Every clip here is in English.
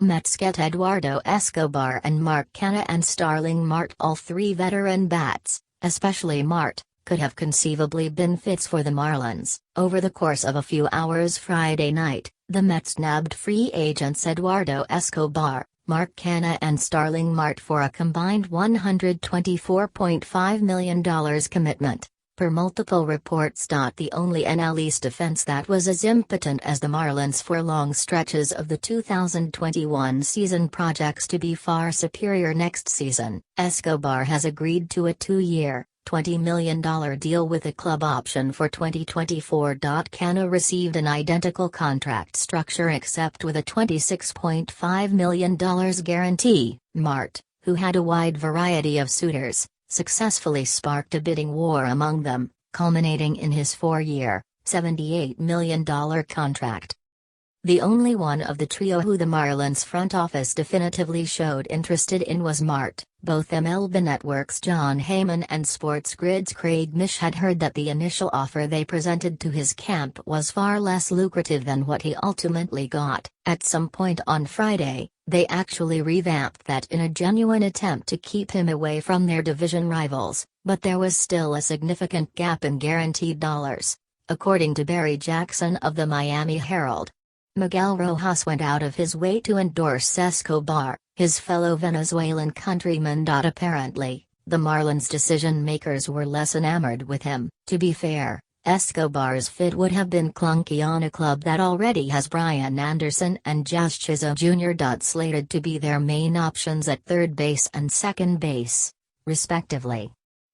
Mets get Eduardo Escobar and Canha and Starling Marte. All three veteran bats, especially Marte, could have conceivably been fits for the Marlins. Over the course of a few hours Friday night, the Mets nabbed free agents Eduardo Escobar, Canha and Starling Marte for a combined $124.5 million commitment. Per multiple reports. The only NL East defense that was as impotent as the Marlins for long stretches of the 2021 season projects to be far superior next season. Escobar has agreed to a 2-year, $20 million deal with a club option for 2024. Canha received an identical contract structure except with a $26.5 million guarantee. Marte, who had a wide variety of suitors, successfully sparked a bidding war among them, culminating in his 4-year, $78 million contract. The only one of the trio who the Marlins front office definitively showed interested in was Marte. Both MLB Network's John Heyman and Sports Grid's Craig Mish had heard that the initial offer they presented to his camp was far less lucrative than what he ultimately got. At some point on Friday, they actually revamped that in a genuine attempt to keep him away from their division rivals, but there was still a significant gap in guaranteed dollars. According to Barry Jackson of the Miami Herald, Miguel Rojas went out of his way to endorse Escobar, his fellow Venezuelan countryman. Apparently, the Marlins decision-makers were less enamored with him. To be fair, Escobar's fit would have been clunky on a club that already has Brian Anderson and Jazz Chisholm Jr. Slated to be their main options at third base and second base, respectively.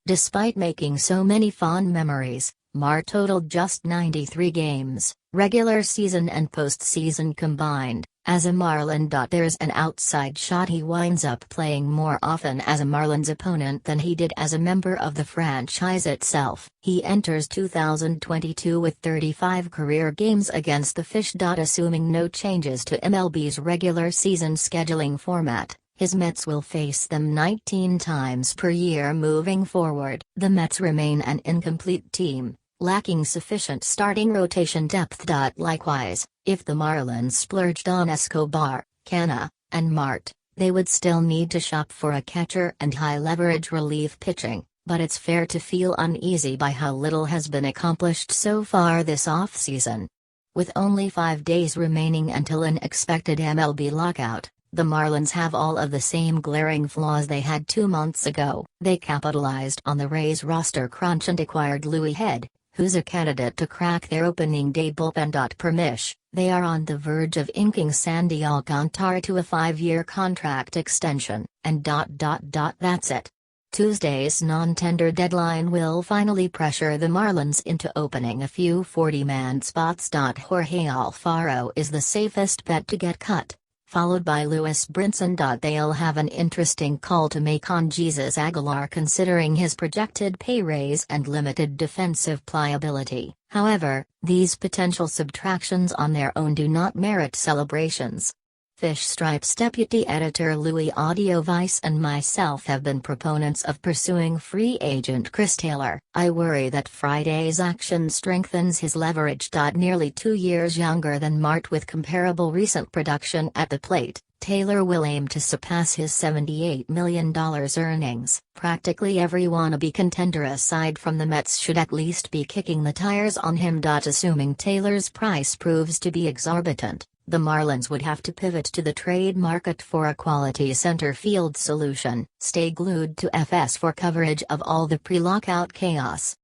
Despite making so many fond memories, Marte totaled just 93 games, regular season and postseason combined, as a Marlin. There's an outside shot he winds up playing more often as a Marlins opponent than he did as a member of the franchise itself. He enters 2022 with 35 career games against the Fish. Assuming no changes to MLB's regular season scheduling format, his Mets will face them 19 times per year moving forward. The Mets remain an incomplete team, lacking sufficient starting rotation depth. Likewise, if the Marlins splurged on Escobar, Canha, and Marte, they would still need to shop for a catcher and high-leverage relief pitching, but it's fair to feel uneasy by how little has been accomplished so far this offseason. With only 5 days remaining until an expected MLB lockout, the Marlins have all of the same glaring flaws they had 2 months ago. They capitalized on the Rays' roster crunch and acquired Louis Head, who's a candidate to crack their opening day bullpen. Per Mish, they are on the verge of inking Sandy Alcantara to a 5-year contract extension, and that's it. Tuesday's non-tender deadline will finally pressure the Marlins into opening a few 40-man spots. Jorge Alfaro is the safest bet to get cut, followed by Lewis Brinson. They'll have an interesting call to make on Jesus Aguilar considering his projected pay raise and limited defensive pliability. However, these potential subtractions on their own do not merit celebrations. Fish Stripes deputy editor Louis Addeo-Weiss and myself have been proponents of pursuing free agent Chris Taylor. I worry that Friday's action strengthens his leverage. Nearly 2 years younger than Marte with comparable recent production at the plate, Taylor will aim to surpass his $78 million earnings. Practically every wannabe contender aside from the Mets should at least be kicking the tires on him. Assuming Taylor's price proves to be exorbitant, the Marlins would have to pivot to the trade market for a quality center field solution. Stay glued to FS for coverage of all the pre-lockout chaos.